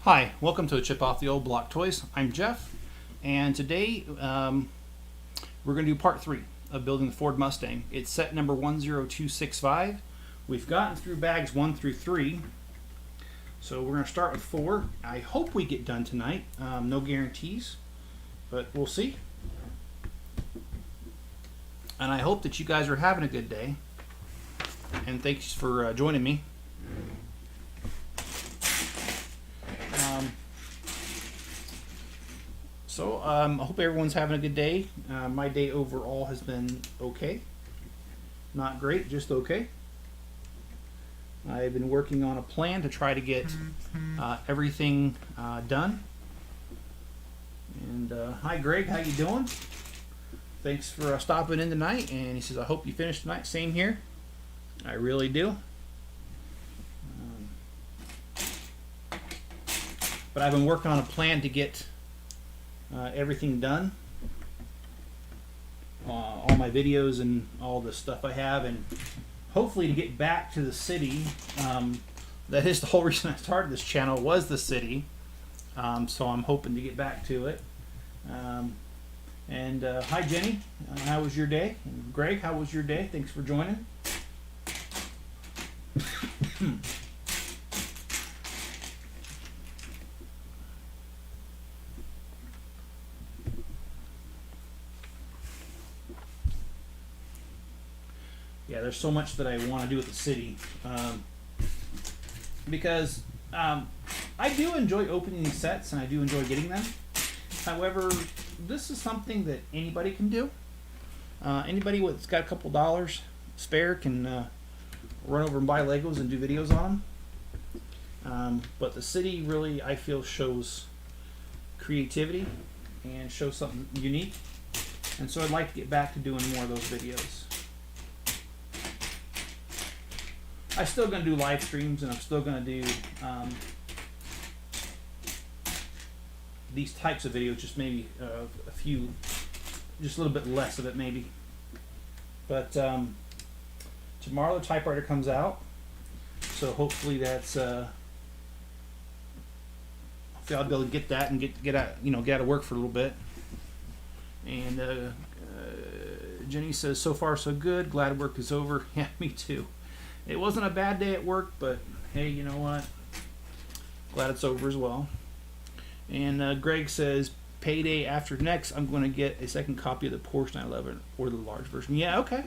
Hi, welcome to a Chip Off the Old Block Toys. I'm Jeff, and today we're going to do part 3 of building the Ford Mustang. It's set number 10265. We've gotten through bags 1 through 3, so we're going to start with 4. I hope we get done tonight. No guarantees, but we'll see. And I hope that you guys are having a good day, and thanks for joining me. I hope everyone's having a good day. My day overall has been okay. Not great, just okay. I've been working on a plan to try to get everything done. And hi Greg, how you doing? Thanks for stopping in tonight. And he says, I hope you finish tonight. Same here. I really do. But I've been working on a plan to get everything done, all my videos and all the stuff I have, and hopefully to get back to the city. That is the whole reason I started this channel, was the city. So I'm hoping to get back to it. Hi Jenny, how was your day? And Greg, how was your day? Thanks for joining. Yeah, there's so much that I want to do with the city, because I do enjoy opening these sets and I do enjoy getting them. However, this is something that anybody can do. Anybody that's got a couple dollars spare can run over and buy Legos and do videos on them. But the city really, I feel, shows creativity and shows something unique. And so I'd like to get back to doing more of those videos. I'm still going to do live streams, and I'm still going to do these types of videos, just maybe a few, just a little bit less of it maybe. But tomorrow the typewriter comes out, so hopefully that's hopefully I'll be able to get that and get out, get out of work for a little bit. And Jenny says, so far so good, glad work is over. Yeah, me too. It wasn't a bad day at work, but hey, you know what? Glad it's over as well. And Greg says, payday after next, I'm going to get a second copy of the Porsche 911 or the large version. Yeah, okay.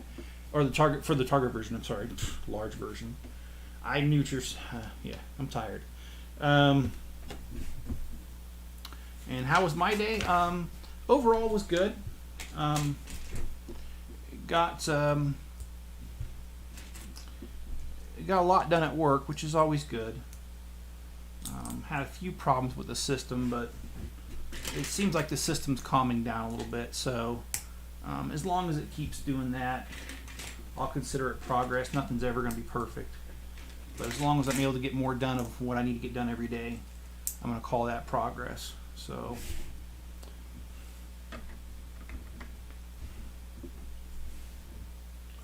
Or the Target, for the Target version, I'm sorry. Large version. I knew your, yeah, I'm tired. And how was my day? Overall was good. Got a lot done at work, which is always good. Had a few problems with the system, but it seems like the system's calming down a little bit. So as long as it keeps doing that, I'll consider it progress. Nothing's ever going to be perfect. But as long as I'm able to get more done of what I need to get done every day, I'm going to call that progress. So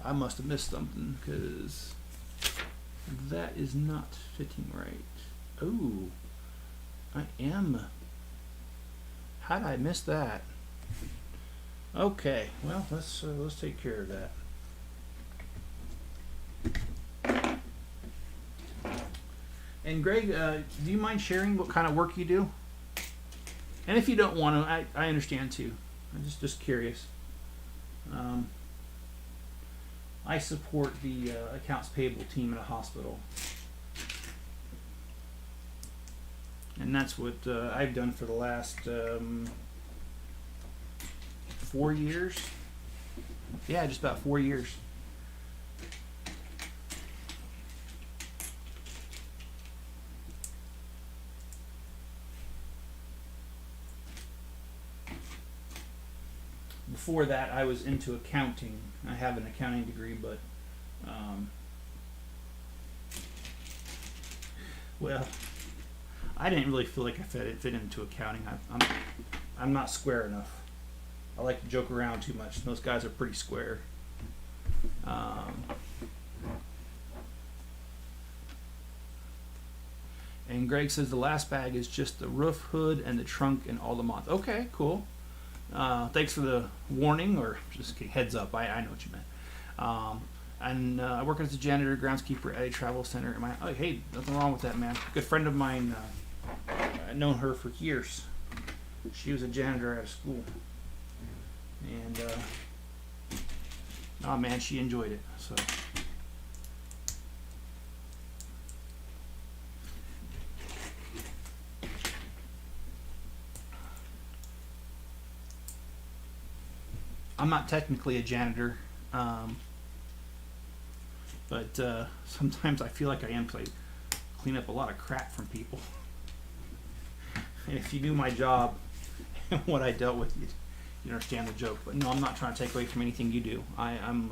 I must have missed something, because that is not fitting right. Oh, I am. How did I miss that? Okay, well, let's take care of that. And Greg, do you mind sharing what kind of work you do? And if you don't want to, I understand too. I'm just curious. I support the accounts payable team at a hospital. And that's what I've done for the last 4 years. Yeah, just about 4 years. Before that, I was into accounting. I have an accounting degree, but well, I didn't really feel like I fit into accounting. I'm not square enough. I like to joke around too much. Those guys are pretty square. And Greg says the last bag is just the roof, hood, and the trunk and all the mods. Okay, cool. Thanks for the warning, or just heads up. I know what you meant. And I work as a janitor, groundskeeper at a travel center. Oh, hey, nothing wrong with that, man. A good friend of mine, I've known her for years. She was a janitor at a school. And, oh man, she enjoyed it. So. I'm not technically a janitor, but sometimes I feel like I am, because I clean up a lot of crap from people. And if you knew my job and what I dealt with, you'd understand the joke. But no, I'm not trying to take away from anything you do. I'm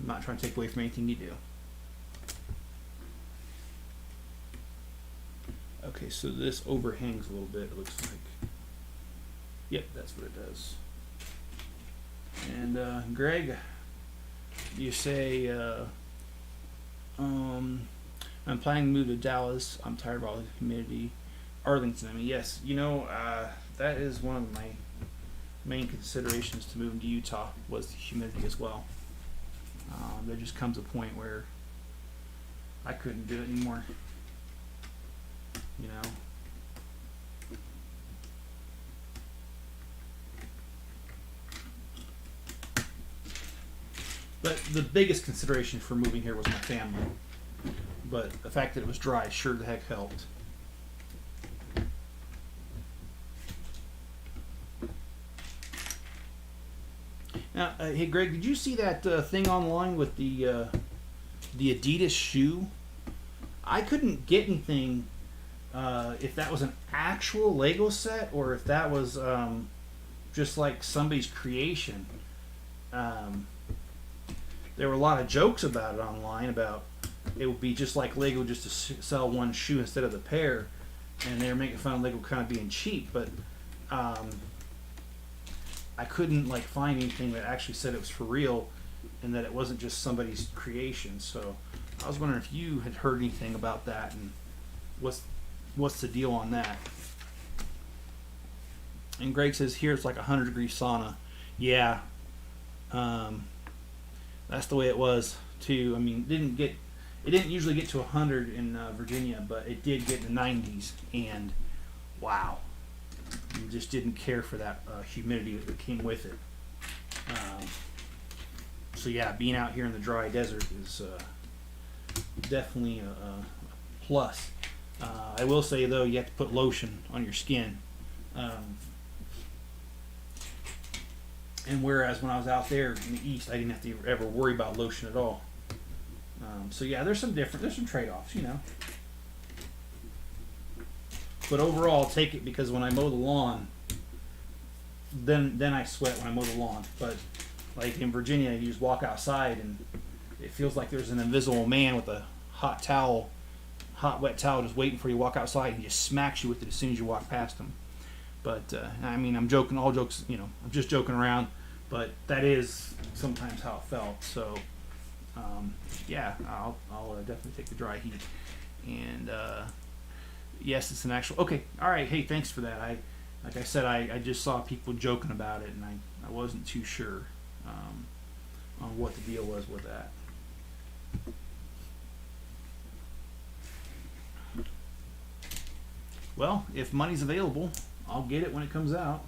not trying to take away from anything you do. Okay, so this overhangs a little bit, it looks like. Yep, that's what it does. And Greg, you say, I'm planning to move to Dallas. I'm tired of all the humidity. Arlington, I mean, yes, you know, that is one of my main considerations to moving to Utah, was the humidity as well. There just comes a point where I couldn't do it anymore, you know. But the biggest consideration for moving here was my family. But the fact that it was dry sure the heck helped. Now, hey Greg, did you see that thing online with the Adidas shoe? I couldn't get anything if that was an actual Lego set or if that was just like somebody's creation. There were a lot of jokes about it online, about it would be just like Lego just to sell one shoe instead of the pair, and they were making fun of Lego kind of being cheap, but I couldn't like find anything that actually said it was for real and that it wasn't just somebody's creation. So I was wondering if you had heard anything about that, and what's the deal on that. And Greg says here it's like 100-degree sauna. Yeah, that's the way it was too. I mean, it didn't usually get to 100 in Virginia, but it did get in the 90s, and wow, you just didn't care for that humidity that came with it. So yeah, being out here in the dry desert is definitely a plus. I will say though, you have to put lotion on your skin. And whereas when I was out there in the east, I didn't have to ever worry about lotion at all. So yeah, there's some trade-offs, you know. But overall, I'll take it, because when I mow the lawn, then I sweat when I mow the lawn. But like in Virginia, you just walk outside and it feels like there's an invisible man with a hot wet towel just waiting for you to walk outside, and he just smacks you with it as soon as you walk past him. But I mean, I'm joking, all jokes, you know, I'm just joking around, but that is sometimes how it felt. So yeah, I'll definitely take the dry heat. And yes, it's an actual, okay, all right, hey, thanks for that. Like I said, I just saw people joking about it, and I wasn't too sure on what the deal was with that. Well, if money's available, I'll get it when it comes out.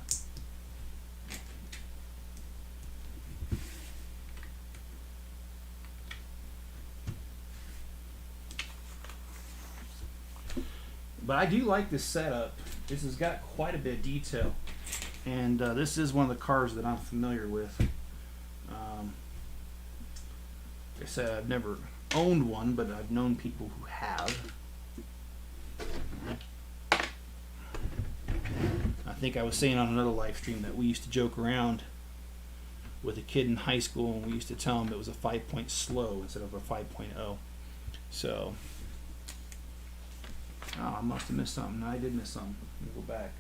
But I do like this setup. This has got quite a bit of detail, and this is one of the cars that I'm familiar with. Like I said, I've never owned one, but I've known people who have. I think I was saying on another live stream that we used to joke around with a kid in high school, and we used to tell him it was a 5-point slow instead of a 5.0. So, oh, I must have missed something. No, I did miss something. Let me go back.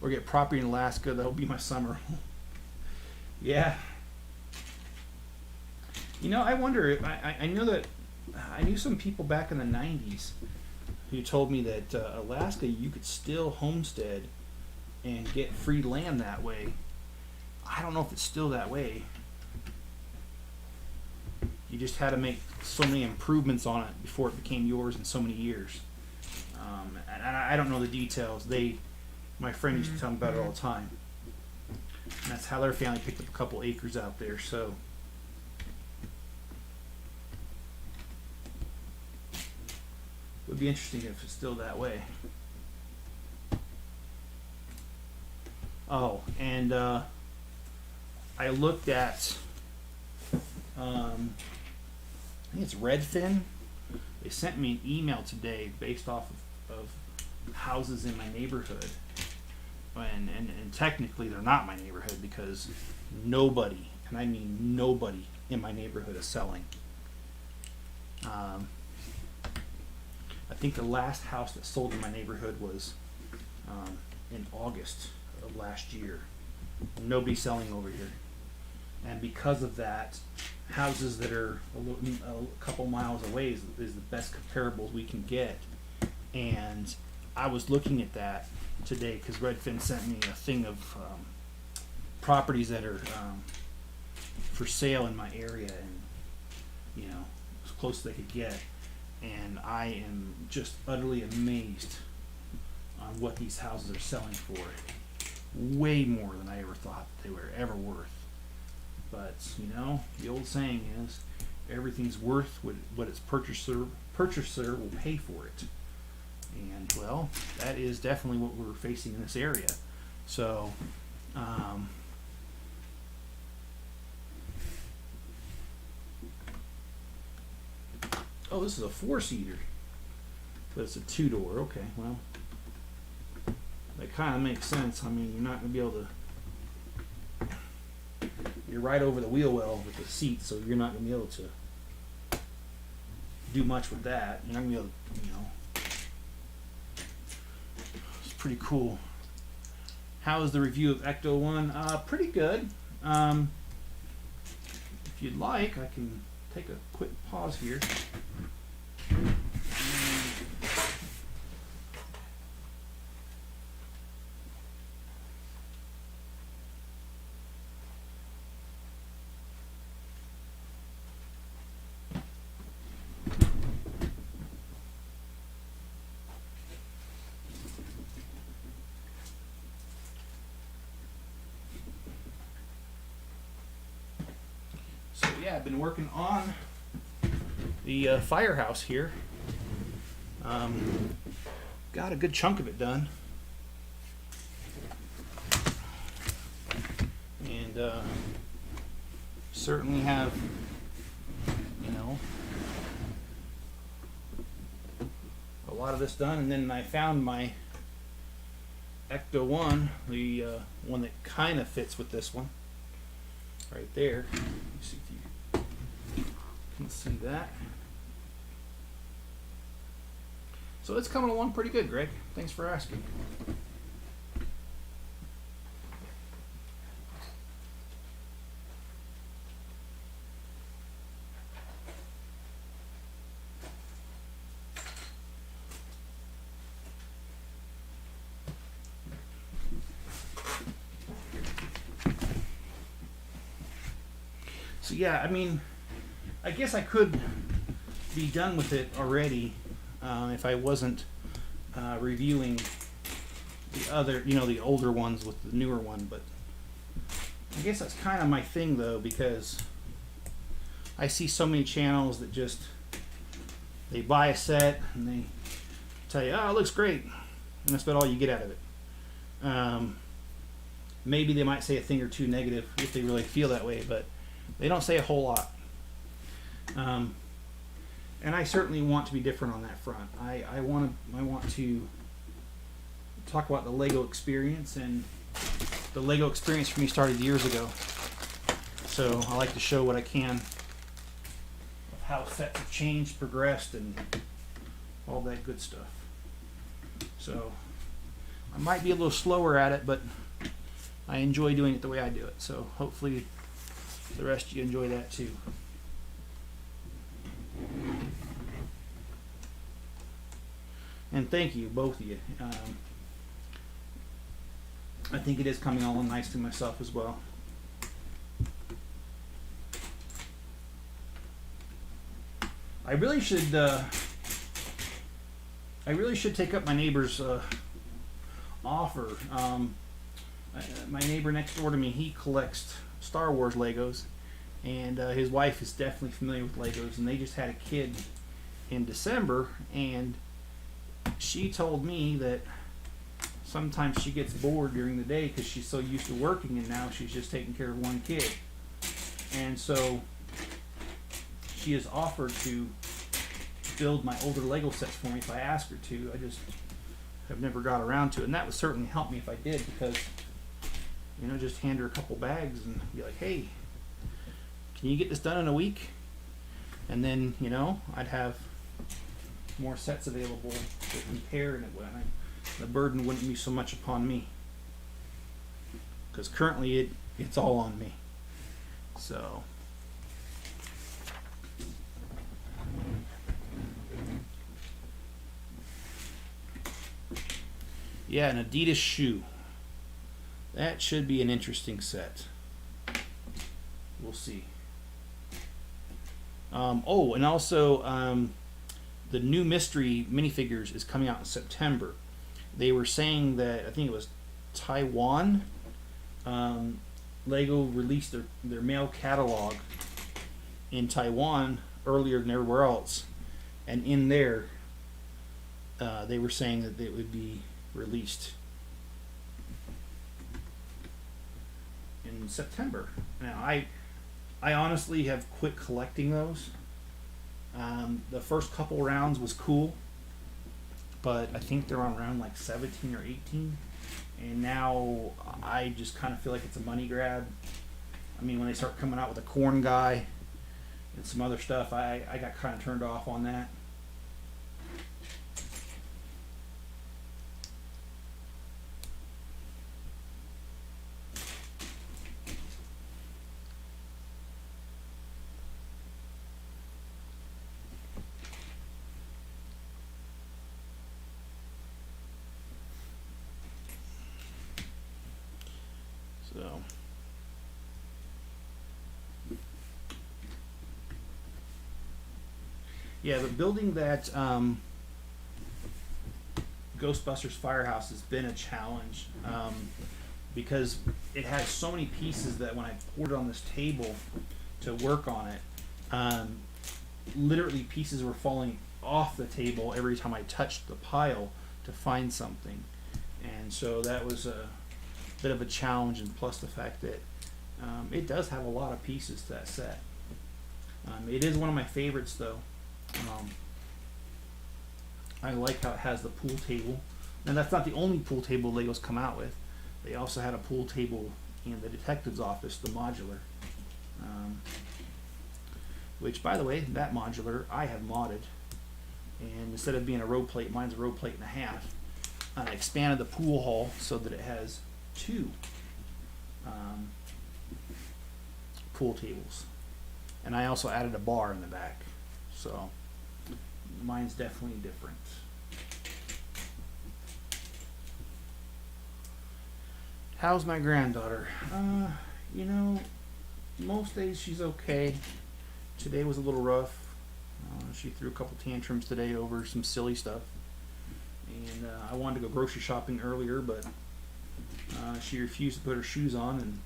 Or get property in Alaska. That'll be my summer. Yeah. You know, I wonder if I know that I knew some people back in the 90s who told me that Alaska, you could still homestead and get free land that way. I don't know if it's still that way. You just had to make so many improvements on it before it became yours in so many years. And I don't know the details. My friend used to tell me about it all the time. And that's how their family picked up a couple acres out there. So it would be interesting if it's still that way. Oh, and I looked at, I think it's Redfin. They sent me an email today based off of houses in my neighborhood. And technically they're not my neighborhood because nobody, and I mean nobody in my neighborhood is selling. I think the last house that sold in my neighborhood was in August of last year. Nobody's selling over here. And because of that, houses that are a couple miles away is the best comparables we can get. And I was looking at that today because Redfin sent me a thing of properties that are for sale in my area, and you know, as close as they could get. And I am just utterly amazed on what these houses are selling for. Way more than I ever thought they were ever worth. But you know, the old saying is, everything's worth what its purchaser will pay for it. And well, that is definitely what we're facing in this area. So, oh, this is a 4-seater, but it's a 2-door. Okay, well, that kind of makes sense. I mean, you're not going to be able to. You're right over the wheel well with the seat, so you're not going to be able to do much with that. You're not going to be able to, you know. Pretty cool. How is the review of Ecto 1? Pretty good. If you'd like, I can take a quick pause here. Yeah, I've been working on the firehouse here. Got a good chunk of it done. And certainly have, you know, a lot of this done. And then I found my Ecto 1, the one that kind of fits with this one. Right there. Let me see if you can see that. So it's coming along pretty good, Greg. Thanks for asking. So yeah, I mean, I guess I could be done with it already if I wasn't reviewing the other, you know, the older ones with the newer one. But I guess that's kind of my thing, though, because I see so many channels that just, they buy a set and they tell you, oh, it looks great, and that's about all you get out of it. Maybe they might say a thing or two negative if they really feel that way, but they don't say a whole lot. And I certainly want to be different on that front. I want to talk about the Lego experience, and the Lego experience for me started years ago. So I like to show what I can of how sets have changed, progressed, and all that good stuff. So I might be a little slower at it, but I enjoy doing it the way I do it. So hopefully the rest of you enjoy that too. And thank you, both of you. I think it is coming along nicely myself as well. I really should take up my neighbor's offer. My neighbor next door to me, he collects Star Wars Legos, and his wife is definitely familiar with Legos, and they just had a kid in December, and she told me that sometimes she gets bored during the day because she's so used to working, and now she's just taking care of one kid. And so she has offered to build my older Lego sets for me if I ask her to. I just have never got around to it, and that would certainly help me if I did, because just hand her a couple bags and be like, hey, can you get this done in a week? And then I'd have more sets available to compare, and the burden wouldn't be so much upon me, because currently it's all on me. So yeah, an Adidas shoe. That should be an interesting set. We'll see. And also the new Mystery minifigures is coming out in September. They were saying that, I think it was Taiwan, Lego released their male catalog in Taiwan earlier than everywhere else, and in there they were saying that it would be released in September. Now I honestly have quit collecting those. The first couple rounds was cool, but I think they're on round like 17 or 18, and now I just kind of feel like it's a money grab. I mean, when they start coming out with a corn guy and some other stuff, I got kind of turned off on that. So yeah, but building that Ghostbusters firehouse has been a challenge, because it has so many pieces that when I poured it on this table to work on it, literally pieces were falling off the table every time I touched the pile to find something. And so that was a bit of a challenge, and plus the fact that it does have a lot of pieces to that set. It is one of my favorites though. I like how it has the pool table. Now that's not the only pool table Legos come out with. They also had a pool table in the detective's office, the modular. Which, by the way, that modular I have modded. And instead of being a row plate, mine's a row plate and a half. I expanded the pool hall so that it has two pool tables. And I also added a bar in the back. So mine's definitely different. How's my granddaughter? Most days she's okay. Today was a little rough. She threw a couple tantrums today over some silly stuff. And I wanted to go grocery shopping earlier, but she refused to put her shoes on. And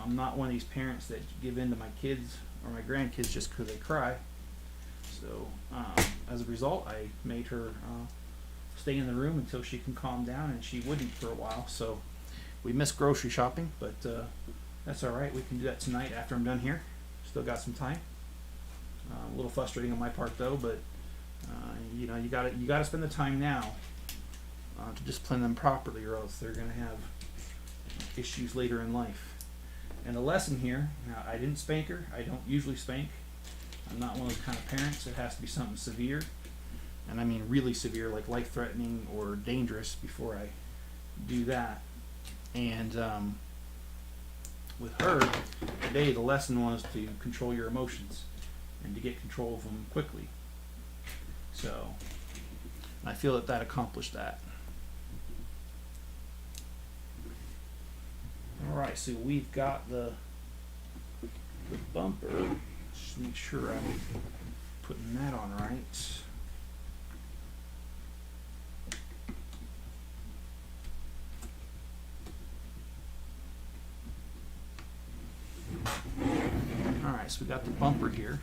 I'm not one of these parents that give in to my kids or my grandkids just because they cry. So as a result, I made her stay in the room until she can calm down, and she wouldn't for a while. So we missed grocery shopping, but that's all right. We can do that tonight after I'm done here. Still got some time. A little frustrating on my part though, but you gotta spend the time now to discipline them properly, or else they're gonna have issues later in life. And the lesson here: I didn't spank her. I don't usually spank. I'm not one of those kind of parents. It has to be something severe, and I mean really severe, like life-threatening or dangerous, before I do that. And with her, today the lesson was to control your emotions and to get control of them quickly. So I feel that that accomplished that. Alright, so we've got the bumper. Just make sure I'm putting that on right. Alright, so we got the bumper here.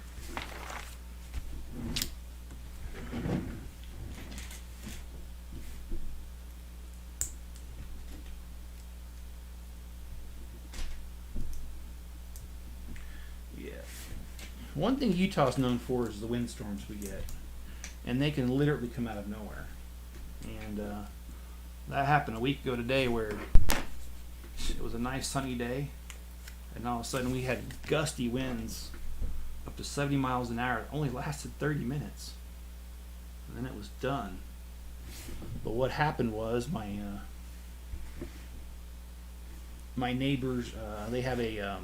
Yeah. One thing Utah's known for is the windstorms we get. And they can literally come out of nowhere. And that happened a week ago today where it was a nice sunny day. And all of a sudden we had gusty winds up to 70 miles an hour. It only lasted 30 minutes. And then it was done. But what happened was my neighbors, they have a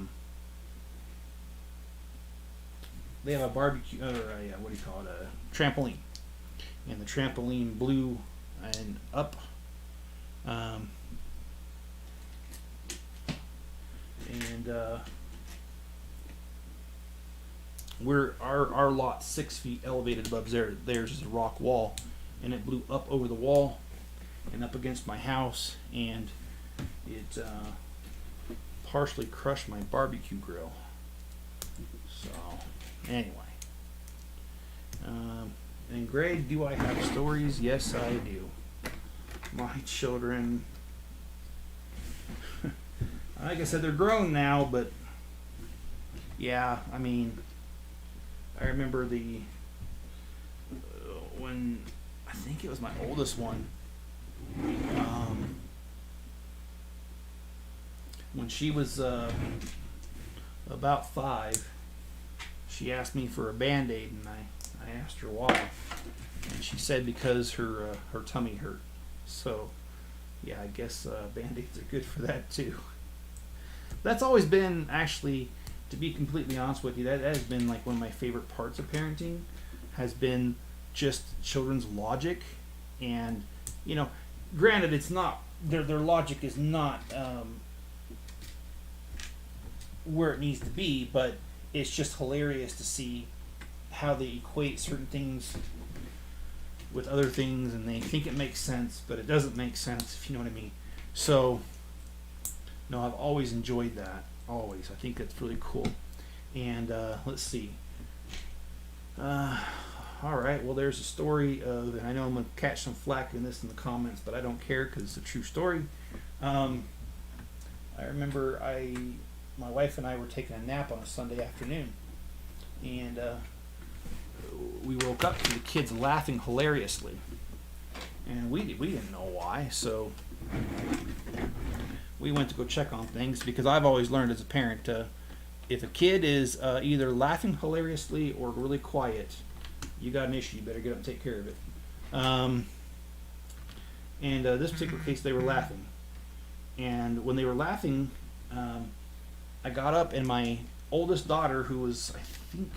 barbecue, or what do you call it, a trampoline. And the trampoline blew and up. We're our lot's 6 feet elevated above theirs is a rock wall, and it blew up over the wall and up against my house, and it partially crushed my barbecue grill. So anyway, and Greg, do I have stories? Yes, I do. My children, like I said, they're grown now, but yeah, I mean, I remember when I think it was my oldest one, when she was about 5, she asked me for a Band-Aid, and I asked her why, and she said because her tummy hurt. So yeah, I guess Band-Aids are good for that too. That's always been, actually, to be completely honest with you, that has been like one of my favorite parts of parenting, has been just children's logic. And you know, granted, it's not their logic is not where it needs to be, but it's just hilarious to see how they equate certain things with other things, and they think it makes sense, but it doesn't make sense, if you know what I mean. So no, I've always enjoyed that. Always. I think that's really cool. And let's see. Alright, well, there's a story of, and I know I'm going to catch some flack in this in the comments, but I don't care because it's a true story. I remember my wife and I were taking a nap on a Sunday afternoon, and we woke up to the kids laughing hilariously, and we didn't know why, so we went to go check on things, because I've always learned as a parent, if a kid is either laughing hilariously or really quiet, you got an issue. You better get up and take care of it. And this particular case, they were laughing, and when they were laughing, I got up, and my oldest daughter, who was, I think,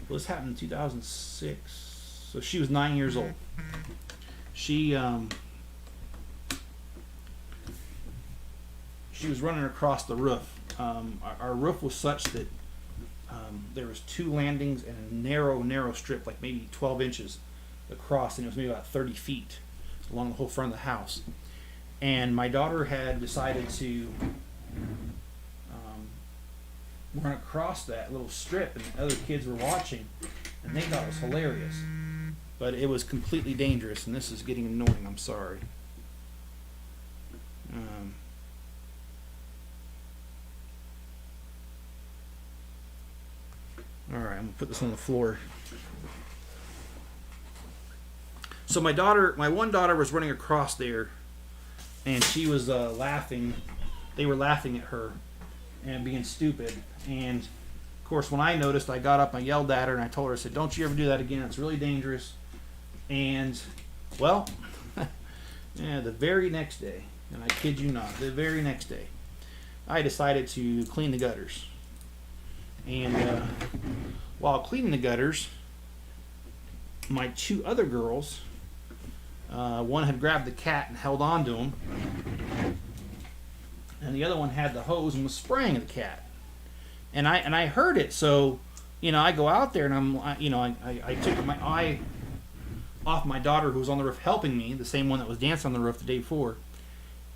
well, this happened in 2006, so she was 9 years old. She was running across the roof. Our roof was such that there was 2 landings and a narrow strip, like maybe 12 inches across, and it was maybe about 30 feet along the whole front of the house. And my daughter had decided to run across that little strip, and the other kids were watching, and they thought it was hilarious. But it was completely dangerous, and this is getting annoying. I'm sorry. Alright, I'm going to put this on the floor. So my one daughter was running across there, and she was laughing. They were laughing at her and being stupid. And of course, when I noticed, I got up, I yelled at her, and I told her, I said, "Don't you ever do that again. It's really dangerous." And well, yeah, the very next day, And I kid you not, the very next day, I decided to clean the gutters. And while cleaning the gutters, my two other girls, one had grabbed the cat and held on to him, and the other one had the hose and was spraying the cat. And I heard it, so I go out there and I took my eye off my daughter who was on the roof helping me, the same one that was dancing on the roof the day before,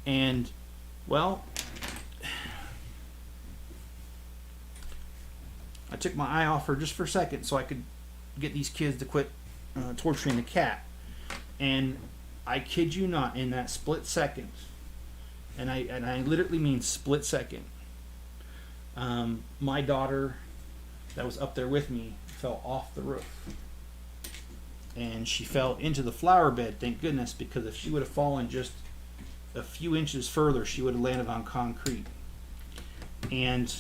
and well, I took my eye off her just for a second so I could get these kids to quit torturing the cat. And I kid you not, in that split second, and I literally mean split second, my daughter that was up there with me fell off the roof. And she fell into the flower bed, thank goodness, because if she would have fallen just a few inches further, she would have landed on concrete. And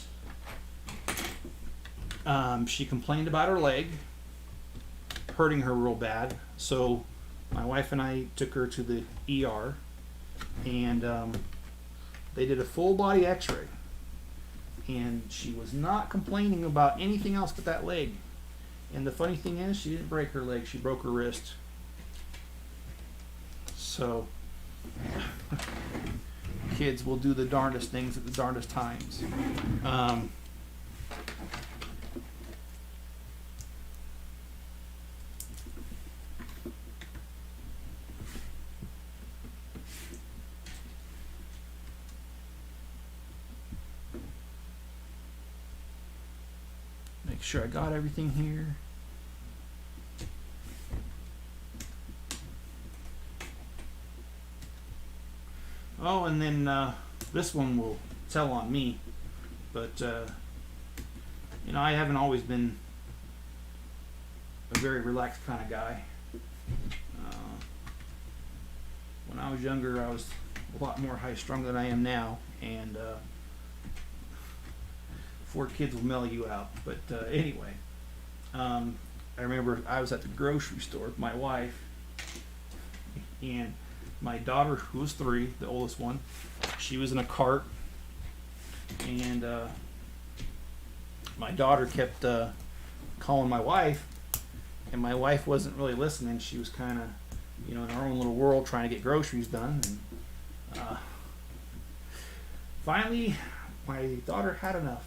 she complained about her leg hurting her real bad, so my wife and I took her to the ER, and they did a full body x-ray, and she was not complaining about anything else but that leg. And the funny thing is, she didn't break her leg, she broke her wrist. So kids will do the darndest things at the darndest times. Make sure I got everything here. Oh, and then this one will tell on me, but I haven't always been a very relaxed kind of guy. When I was younger, I was a lot more high-strung than I am now, and 4 kids will mellow you out. But anyway, I remember I was at the grocery store with my wife, and my daughter, who was 3, the oldest one, she was in a cart, and my daughter kept calling my wife, and my wife wasn't really listening. She was kind of, in her own little world trying to get groceries done. And finally, my daughter had enough.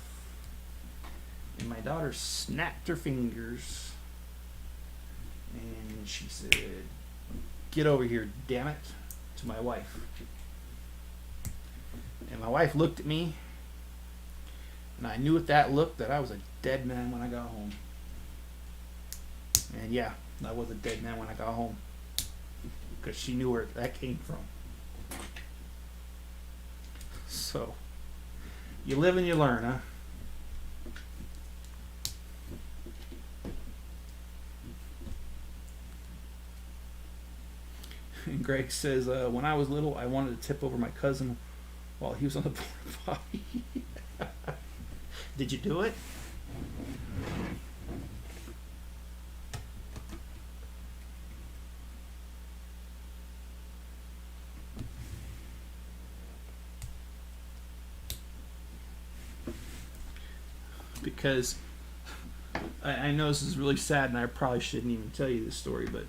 And my daughter snapped her fingers, and she said, "Get over here, damn it," to my wife. And my wife looked at me, and I knew with that look that I was a dead man when I got home. And yeah, I was a dead man when I got home, because she knew where that came from. So, you live and you learn, huh? And Greg says, when I was little, I wanted to tip over my cousin while he was on the porta potty. Did you do it? Because I know this is really sad, and I probably shouldn't even tell you this story, but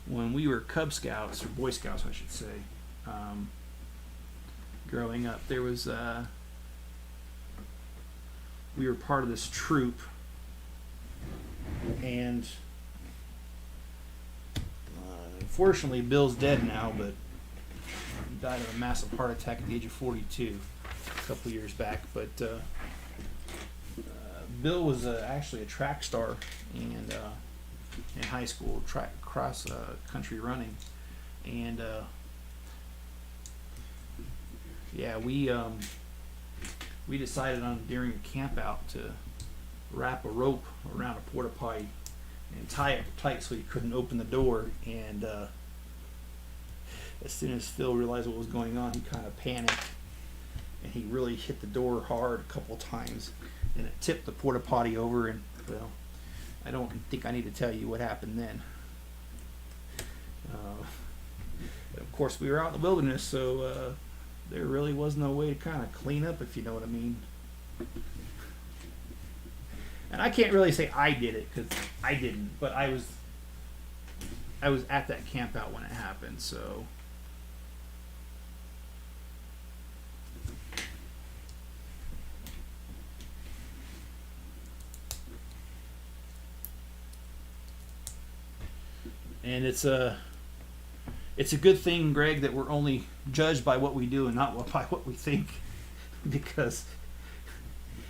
when we were Cub Scouts, or Boy Scouts I should say, growing up, there was we were part of this troop, and unfortunately Bill's dead now, but he died of a massive heart attack at the age of 42 a couple years back. But Bill was actually a track star, and in high school, cross country running, and yeah, we decided on during a camp out to wrap a rope around a porta potty and tie it tight so he couldn't open the door. And as soon as Phil realized what was going on, he kind of panicked, and he really hit the door hard a couple times, and it tipped the porta potty over. And well, I don't think I need to tell you what happened then. Of course, we were out in the wilderness, so there really was no way to kind of clean up, if you know what I mean. And I can't really say I did it because I didn't, but I was at that camp out when it happened, so. And it's a good thing, Greg, that we're only judged by what we do and not by what we think, because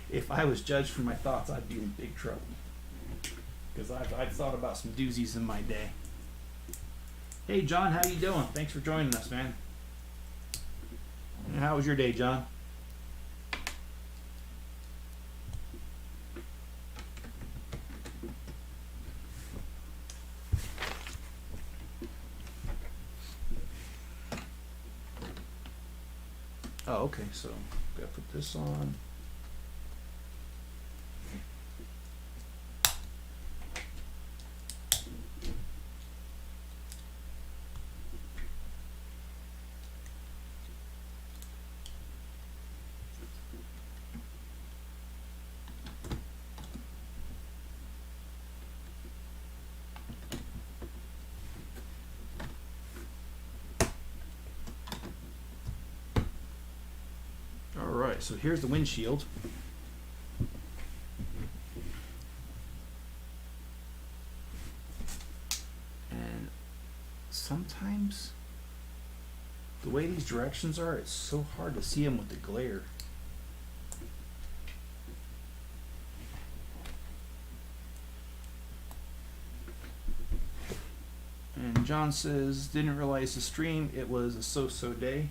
if I was judged for my thoughts, I'd be in big trouble. Because I've thought about some doozies in my day. Hey, John, how you doing? Thanks for joining us, man. How was your day, John? Oh, okay, so gotta put this on. So here's the windshield. And sometimes the way these directions are, it's so hard to see them with the glare. And John says, didn't realize the stream, it was a so-so day.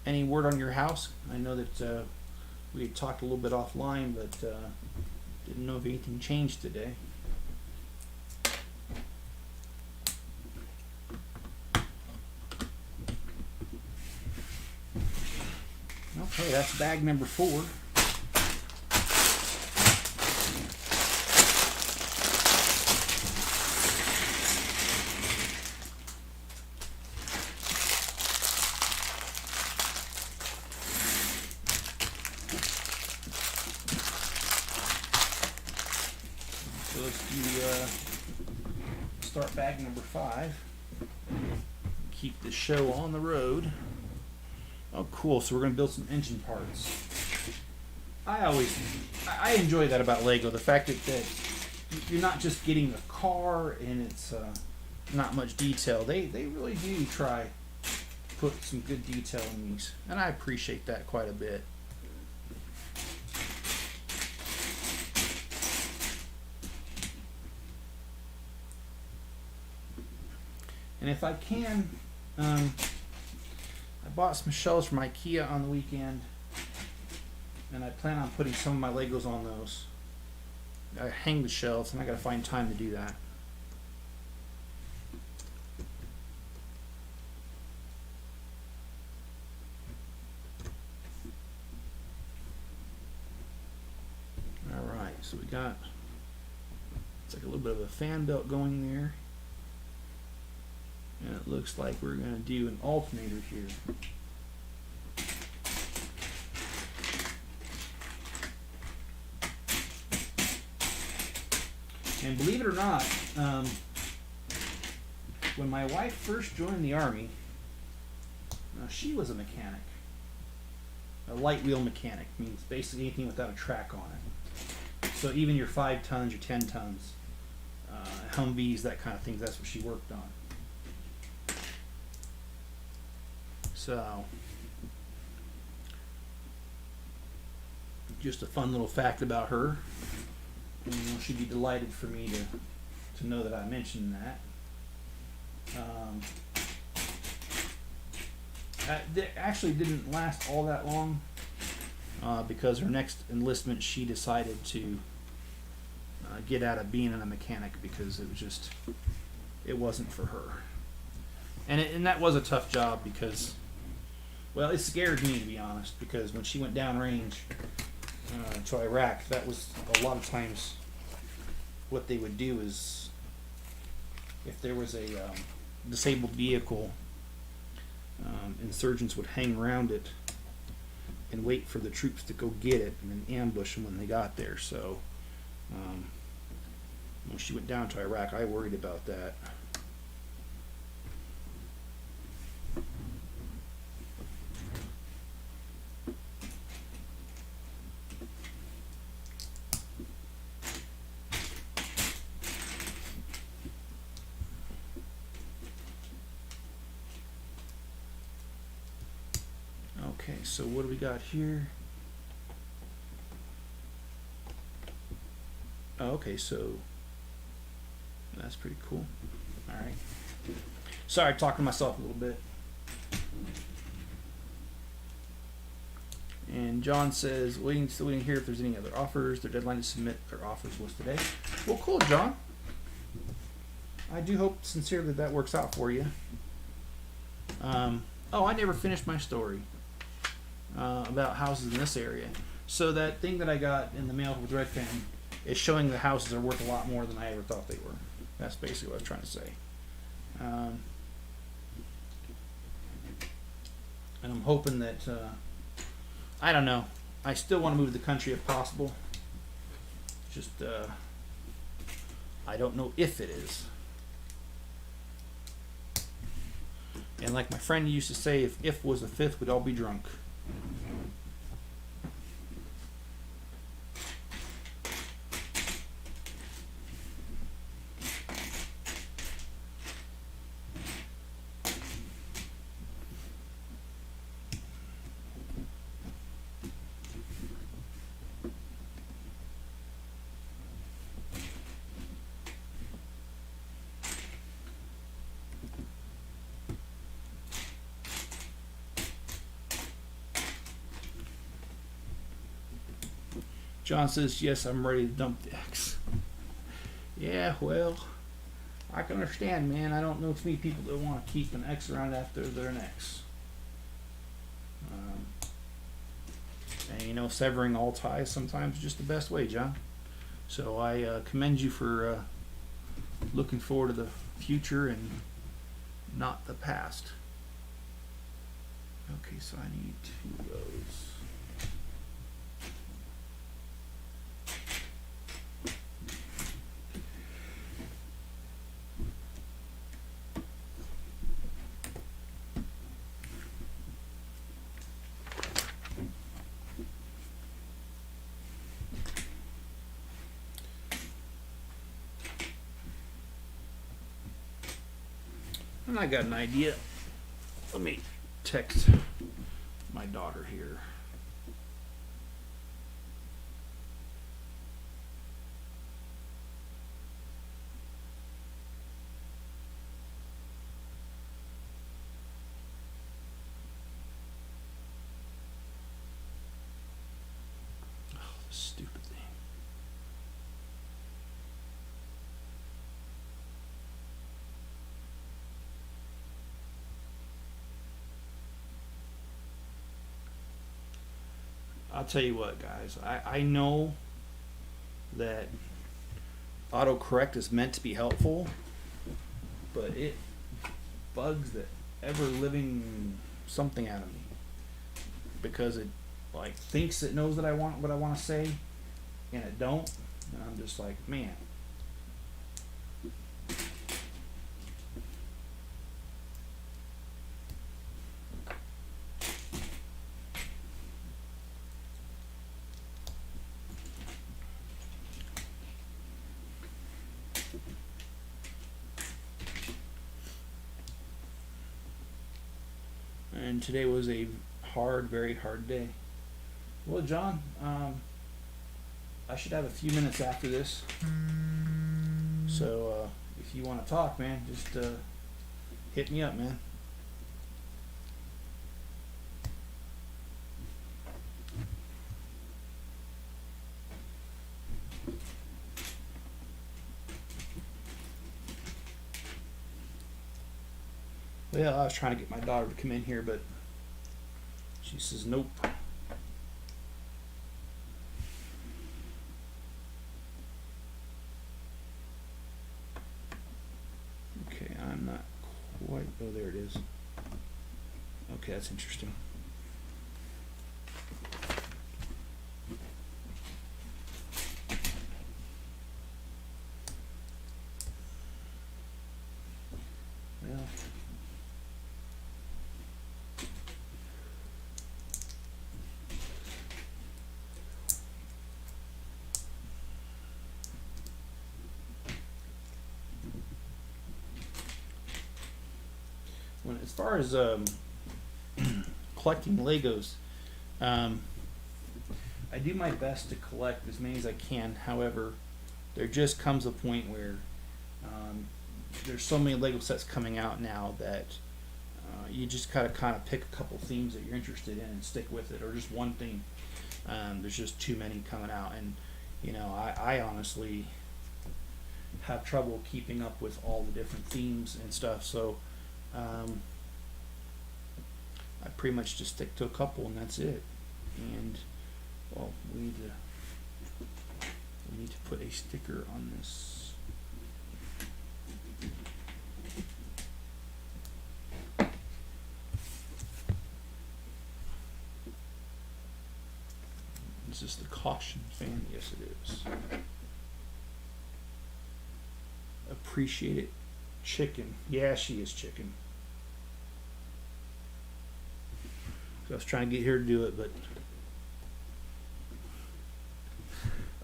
Any word on your house? I know that we had talked a little bit offline, but didn't know if anything changed today. Okay, that's bag number 4. Start bag number 5. Keep the show on the road. Oh, cool. So we're going to build some engine parts. I enjoy that about Lego. The fact that you're not just getting a car and it's not much detail. They really do try to put some good detail in these. And I appreciate that quite a bit. And if I can, I bought some shelves from IKEA on the weekend, and I plan on putting some of my Legos on those. I hang the shelves, and I gotta find time to do that. All right, so we got, it's like a little bit of a fan belt going there. And it looks like we're going to do an alternator here. And believe it or not, when my wife first joined the Army, she was a mechanic. A light wheel mechanic means basically anything without a track on it. So even your 5 tons, your 10 tons, Humvees, that kind of thing, that's what she worked on. So, just a fun little fact about her. And, she'd be delighted for me to know that I mentioned that. It actually didn't last all that long because her next enlistment she decided to get out of being a mechanic because it wasn't for her. And that was a tough job because, well, it scared me, to be honest, because when she went downrange to Iraq, that was a lot of times what they would do is if there was a disabled vehicle, insurgents would hang around it and wait for the troops to go get it and then ambush them when they got there. So when she went down to Iraq, I worried about that. Okay, so what do we got here? Oh, okay, so that's pretty cool. All right. Sorry, talking to myself a little bit. And John says, still waiting to hear if there's any other offers. Their deadline to submit their offers was today. Well, cool, John. I do hope sincerely that works out for you. Oh, I never finished my story about houses in this area. So that thing that I got in the mail with Redfin is showing the houses are worth a lot more than I ever thought they were. That's basically what I was trying to say. And I'm hoping that, I don't know, I still want to move to the country if possible. Just, I don't know if it is. And like my friend used to say, if was a fifth, we'd all be drunk. John says, yes, I'm ready to dump the X. Yeah, well, I can understand, man. I don't know too many people that want to keep an X around after they're an X. And, you know, severing all ties sometimes is just the best way, John. So I commend you for looking forward to the future and not the past. Okay, so I need 2 of those. And I got an idea. Let me text my daughter here. Oh, this stupid thing. I'll tell you what, guys. I know that autocorrect is meant to be helpful, but it bugs the ever living something out of me because it like thinks it knows that I want what I want to say, and it don't. And I'm just like, man. And today was a very hard day. Well, John, I should have a few minutes after this. So if you want to talk, man, just hit me up, man. Well, I was trying to get my daughter to come in here, but she says nope. Okay, I'm not Oh, there it is. Okay, that's interesting. Well, as far as collecting Legos, I do my best to collect as many as I can. However, there just comes a point where there's so many Lego sets coming out now that you just gotta kind of pick a couple themes that you're interested in and stick with it, or just one theme. There's just too many coming out, and I honestly have trouble keeping up with all the different themes and stuff. So I pretty much just stick to a couple, and that's it. And well, we need to put a sticker on this. Is this the caution fan? Yes, it is. Appreciate it. Chicken. Yeah, she is chicken. So I was trying to get her to do it, but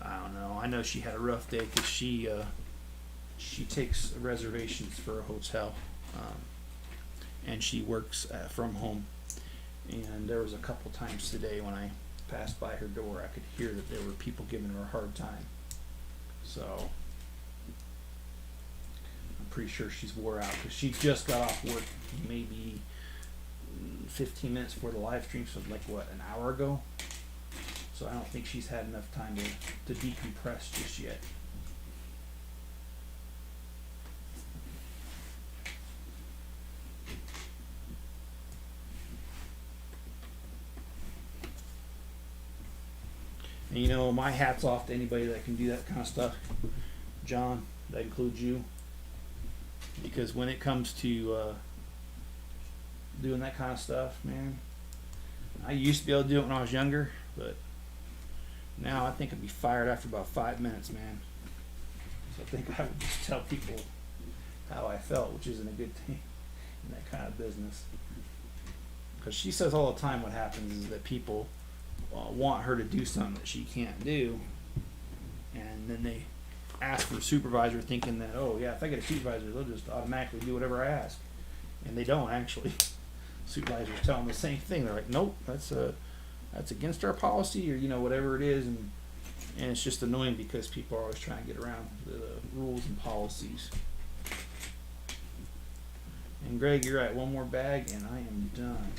I don't know. I know she had a rough day because she takes reservations for a hotel, and she works from home. And there was a couple times today when I passed by her door, I could hear that there were people giving her a hard time. So I'm pretty sure she's wore out because she just got off work maybe 15 minutes before the live stream, so like what, an hour ago? So I don't think she's had enough time to decompress just yet. And my hat's off to anybody that can do that kind of stuff. John, that includes you. Because when it comes to doing that kind of stuff, man, I used to be able to do it when I was younger, but now I think I'd be fired after about 5 minutes, man. So I think I would just tell people how I felt, which isn't a good thing in that kind of business. Because she says all the time what happens is that people want her to do something that she can't do, and then they ask for a supervisor thinking that, oh yeah, if I get a supervisor, they'll just automatically do whatever I ask. And they don't actually. Supervisors tell them the same thing. They're like, nope, that's against our policy, or whatever it is, and it's just annoying because people are always trying to get around the rules and policies. And Greg, you're right, one more bag and I am done.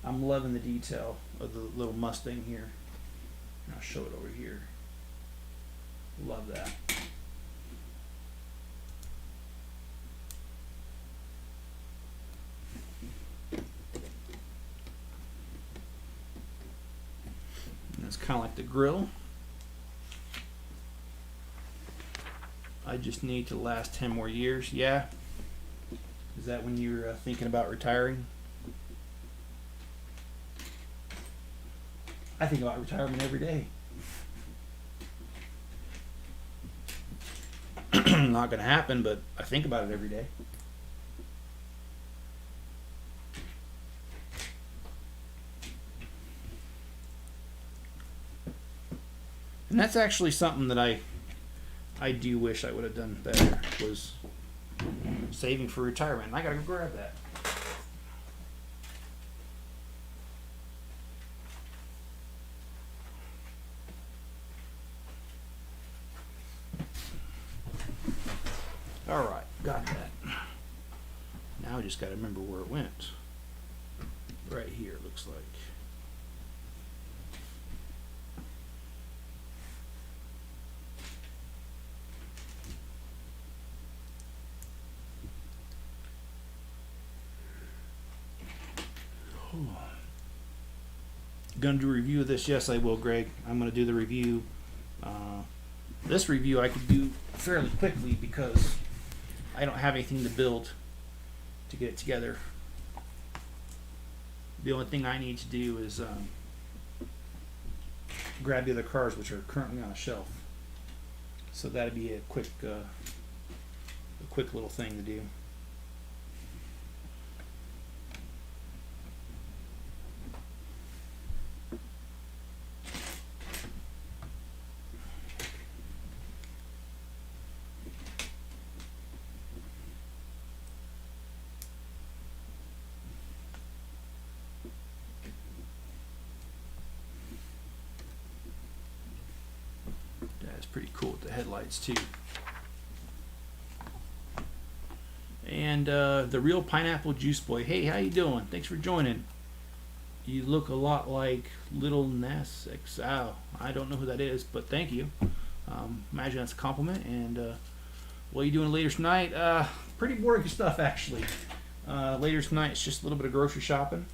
I'm loving the detail of the little Mustang here. And I'll show it over here. Love that. And it's kind of like the grill. I just need to last 10 more years. Yeah. Is that when you're thinking about retiring? I think about retirement every day. Not going to happen, but I think about it every day. And that's actually something that I do wish I would have done better, was saving for retirement. And I got to go grab that. All right, got that. Now I just got to remember where it went. Right here, it looks like. Gonna do a review of this? Yes, I will, Greg. I'm gonna do the review. This review I could do fairly quickly because I don't have anything to build to get it together. The only thing I need to do is grab the other cars which are currently on a shelf. So that'd be a quick little thing to do. That's pretty cool with the headlights too. And the real pineapple juice boy. Hey, how you doing? Thanks for joining. You look a lot like Little Nas X. Oh, I don't know who that is, but thank you. Imagine that's a compliment. And what are you doing later tonight? Pretty boring stuff, actually. Later tonight, it's just a little bit of grocery shopping.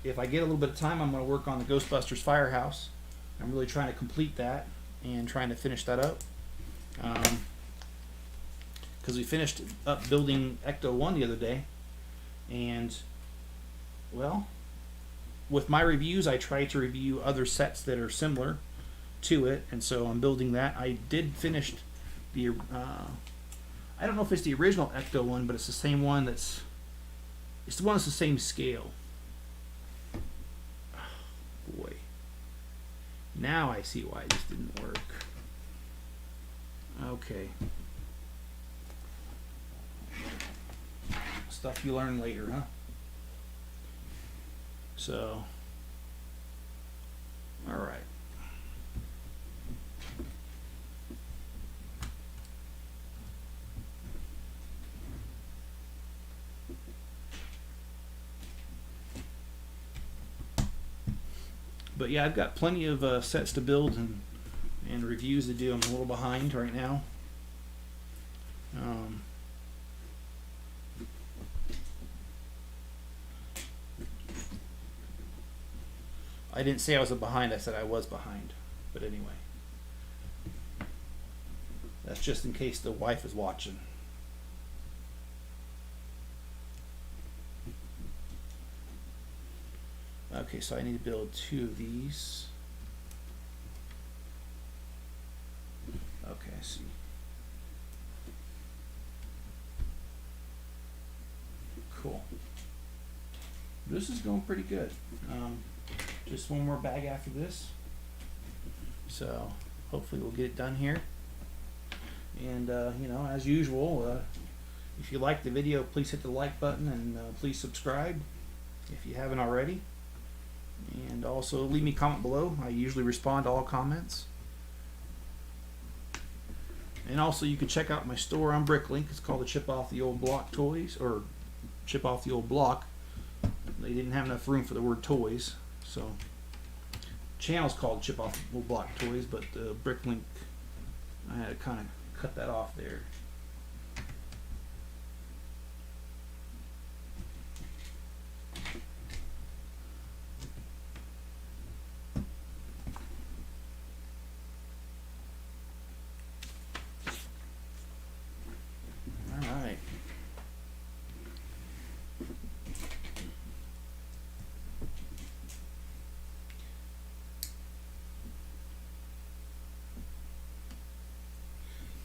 If I get a little bit of time, I'm going to work on the Ghostbusters Firehouse. I'm really trying to complete that and trying to finish that up. Because we finished up building Ecto 1 the other day. And, well, with my reviews, I try to review other sets that are similar to it. And so I'm building that. I did finish the... I don't know if it's the original Ecto 1, but it's the same one that's... It's the one that's the same scale. Oh, boy. Now I see why this didn't work. Okay. Stuff you learn later, huh? So, all right. But yeah, I've got plenty of sets to build and reviews to do. I'm a little behind right now. I didn't say I was behind, I said I was behind. But anyway. That's just in case the wife is watching. Okay, so I need to build 2 of these. Okay, I see. Cool. This is going pretty good. Just one more bag after this. So hopefully we'll get it done here. And you know, as usual, if you like the video, please hit the like button and please subscribe if you haven't already. And also leave me a comment below. I usually respond to all comments. And also you can check out my store on Bricklink. It's called the Chip Off the Old Block Toys, or Chip Off the Old Block. They didn't have enough room for the word toys, so channel's called Chip Off the Old Block Toys, but the Bricklink, I had to kind of cut that off there.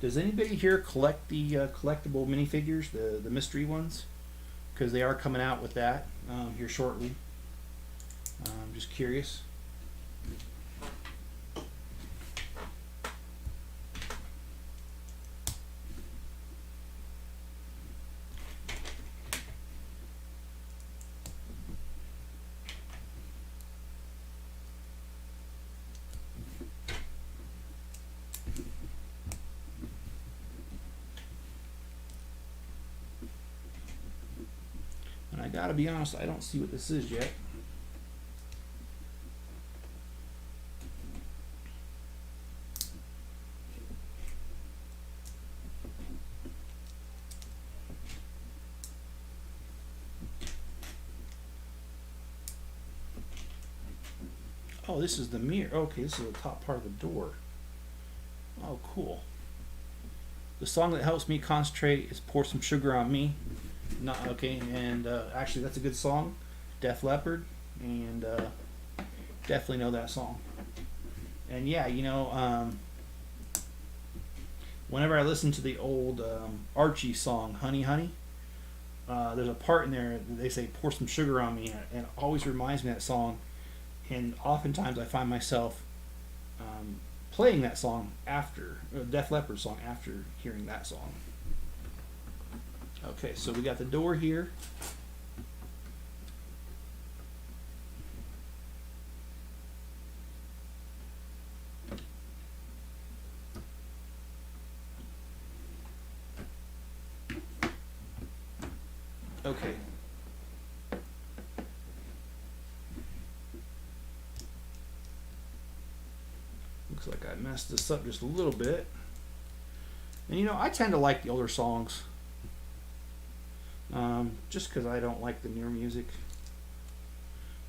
Does anybody here collect the collectible minifigures, the mystery ones? Because they are coming out with that here shortly. I'm just curious. I gotta be honest, I don't see what this is yet. Oh, this is the mirror. Okay, this is the top part of the door. Oh, cool. The song that helps me concentrate is "Pour Some Sugar on Me." Not okay, and actually, that's a good song, Def Leppard, and definitely know that song. And yeah, whenever I listen to the old Archie song, "Honey, Honey," there's a part in there that they say "Pour some sugar on me," and it always reminds me of that song. And oftentimes, I find myself playing that song after Def Leppard song after hearing that song. Okay, so we got the door here. Okay. Looks like I messed this up just a little bit. And I tend to like the older songs. Just because I don't like the newer music.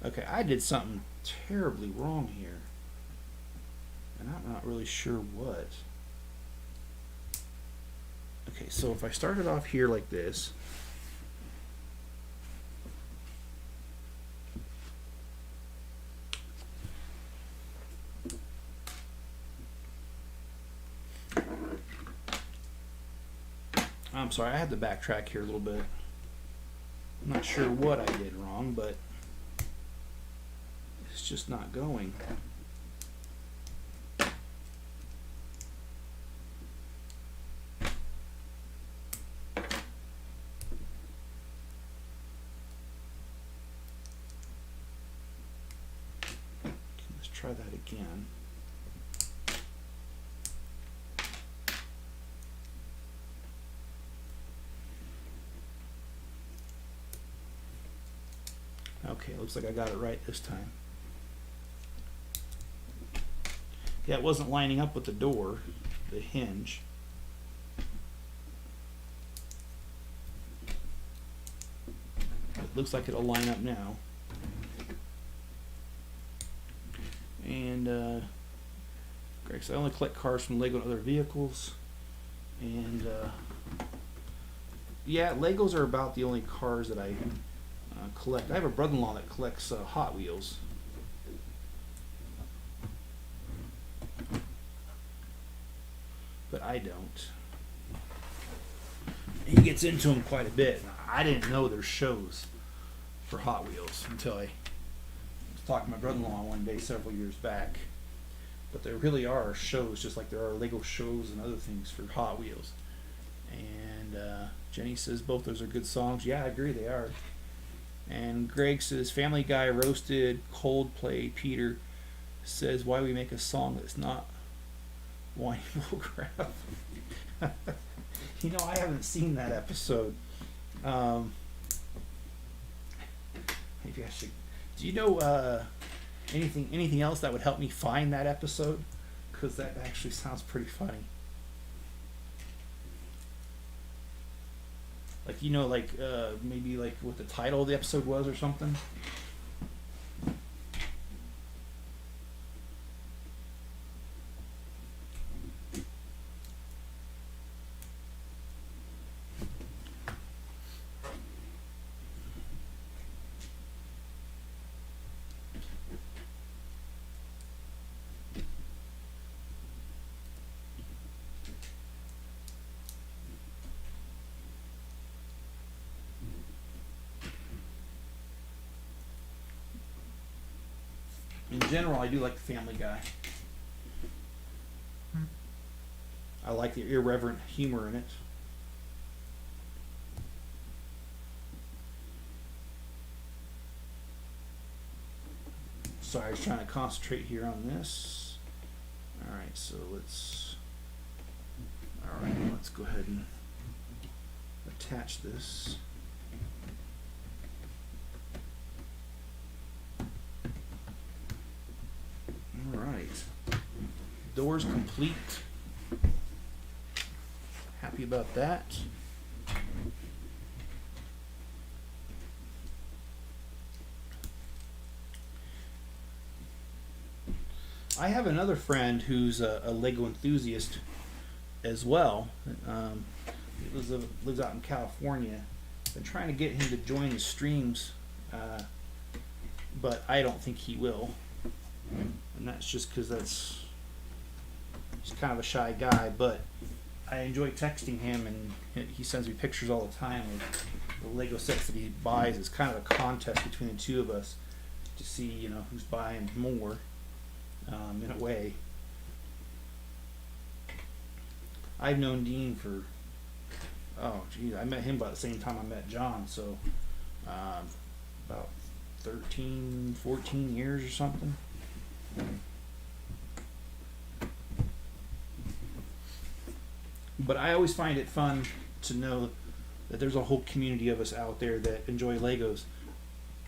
Okay, I did something terribly wrong here. And I'm not really sure what. Okay, so if I started off here like this. I'm sorry, I had to backtrack here a little bit. I'm not sure what I did wrong, but it's just not going. Let's try that again. Okay, looks like I got it right this time. Yeah, it wasn't lining up with the door, the hinge. It looks like it'll line up now. And Greg said I only collect cars from Lego and other vehicles. And yeah, Legos are about the only cars that I collect. I have a brother-in-law that collects Hot Wheels. But I don't. He gets into them quite a bit. I didn't know there's shows for Hot Wheels until I was talking to my brother-in-law one day several years back. But there really are shows, just like there are Lego shows and other things for Hot Wheels. And Jenny says both those are good songs. Yeah, I agree, they are. And Greg says Family Guy roasted Coldplay. Peter says why we make a song that's not whiny bullcrap. I haven't seen that episode. Maybe I should. Do you know anything else that would help me find that episode? Because that actually sounds pretty funny. Like, maybe like what the title of the episode was or something. In general, I do like the Family Guy. I like the irreverent humor in it. Sorry, I was trying to concentrate here on this. Alright, so let's go ahead and attach this. Alright. Doors complete. Happy about that. I have another friend who's a Lego enthusiast as well. He lives out in California. Been trying to get him to join the streams, but I don't think he will. And that's just because he's kind of a shy guy. But I enjoy texting him, and he sends me pictures all the time of the Lego sets that he buys. It's kind of a contest between the two of us to see, who's buying more. In a way, I've known Dean for, I met him about the same time I met John, so about 13, 14 years or something. But I always find it fun to know that there's a whole community of us out there that enjoy Legos.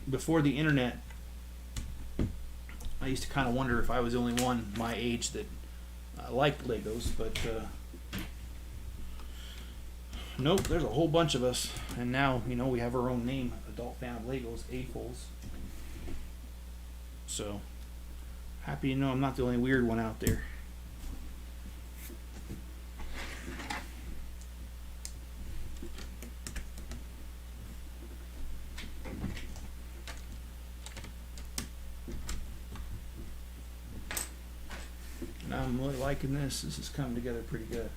Before the internet, I used to kind of wonder if I was the only one my age that liked Legos, but nope, there's a whole bunch of us, and now we have our own name, Adult Fan of Legos, AFOLs. So happy to know I'm not the only weird one out there. I'm really liking this. This is coming together pretty good.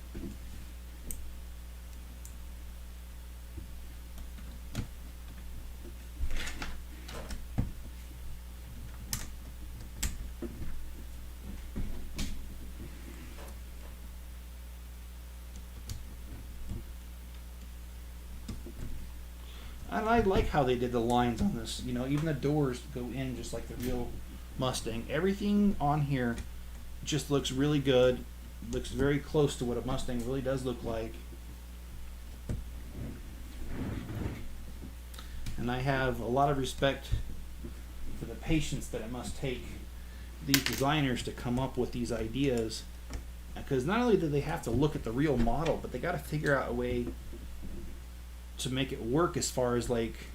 And I like how they did the lines on this. Even the doors go in just like the real Mustang. Everything on here just looks really good. Looks very close to what a Mustang really does look like. And I have a lot of respect for the patience that it must take these designers to come up with these ideas, because not only do they have to look at the real model, but they got to figure out a way to make it work as far as like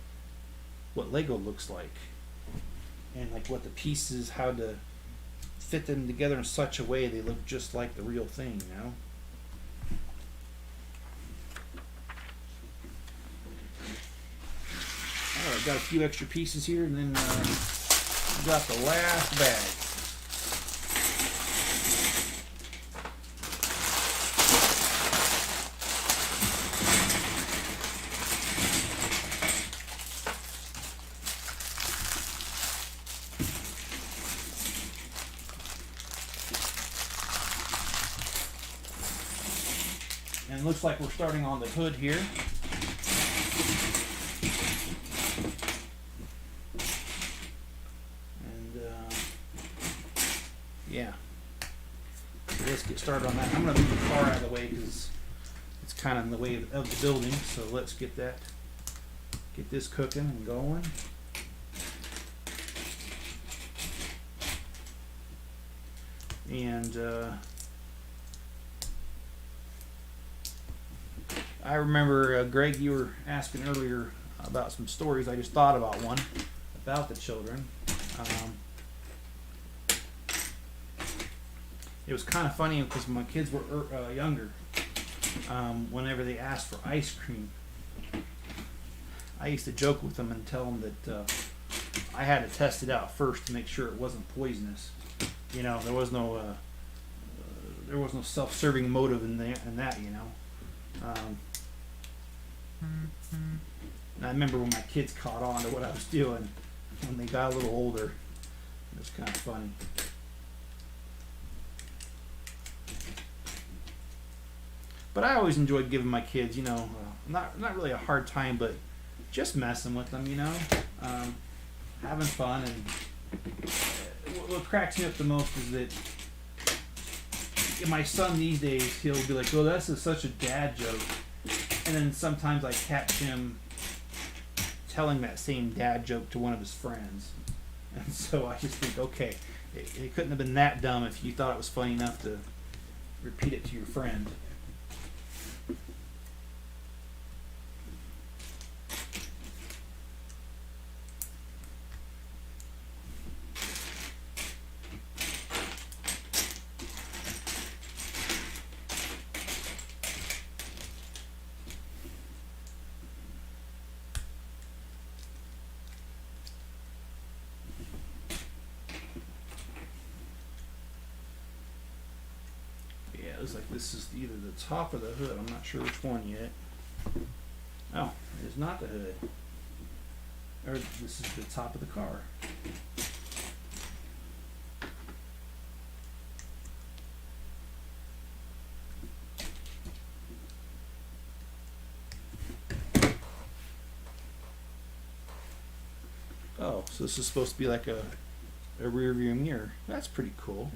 what Lego looks like, and like what the pieces, how to fit them together in such a way they look just like the real thing, Alright, got a few extra pieces here, and then we got the last bag. And it looks like we're starting on the hood here. And yeah, so let's get started on that. I'm going to move the car out of the way because it's kind of in the way of the building. So let's get this cooking and going. And I remember, Greg, you were asking earlier about some stories. I just thought about one about the children. It was kind of funny because when my kids were younger, whenever they asked for ice cream, I used to joke with them and tell them that I had to test it out first to make sure it wasn't poisonous. There was no self-serving motive in that. And I remember when my kids caught on to what I was doing when they got a little older. It was kind of funny. But I always enjoyed giving my kids, not really a hard time, but just messing with them, having fun. And what cracks me up the most is that my son these days, he'll be like, "Oh, that's such a dad joke." And then sometimes I catch him telling that same dad joke to one of his friends. And so I just think, okay, it couldn't have been that dumb if you thought it was funny enough to repeat it to your friend. looks like this is either the top of the hood. I'm not sure which one yet. Oh, it is not the hood. Or this is the top of the car. Oh, so this is supposed to be like a rear view mirror. That's pretty cool.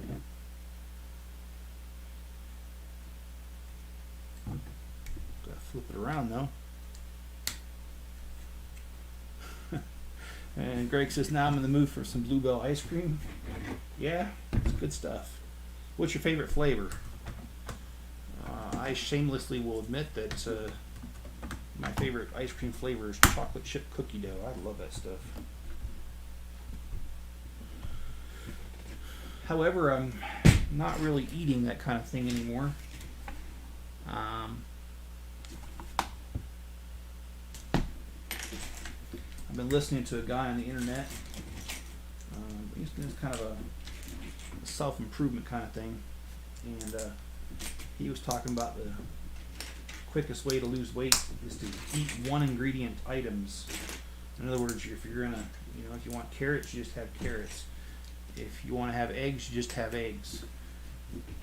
Gotta flip it around though. And Greg says, now I'm in the mood for some Bluebell ice cream. Yeah, it's good stuff. What's your favorite flavor? I shamelessly will admit that my favorite ice cream flavor is chocolate chip cookie dough. I love that stuff. However, I'm not really eating that kind of thing anymore. I've been listening to a guy on the internet. He's doing kind of a self-improvement kind of thing, and he was talking about the quickest way to lose weight is to eat one ingredient items. In other words, if you're gonna, if you want carrots, you just have carrots. If you want to have eggs, you just have eggs.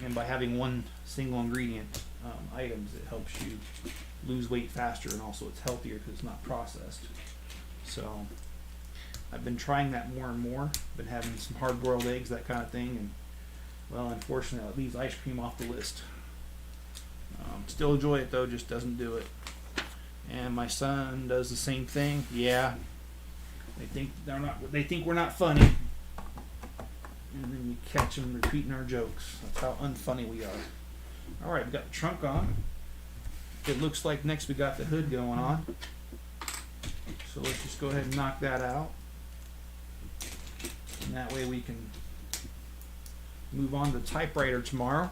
And by having one single ingredient items, it helps you lose weight faster, and also it's healthier because it's not processed. So I've been trying that more and more. Been having some hard-boiled eggs, that kind of thing, and well, unfortunately, it leaves ice cream off the list. Still enjoy it though, just doesn't do it. And my son does the same thing. Yeah, they think we're not funny, and then you catch them repeating our jokes. That's how unfunny we are. All right, we got the trunk on. It looks like next we got the hood going on. So let's just go ahead and knock that out. And that way we can move on to the typewriter tomorrow.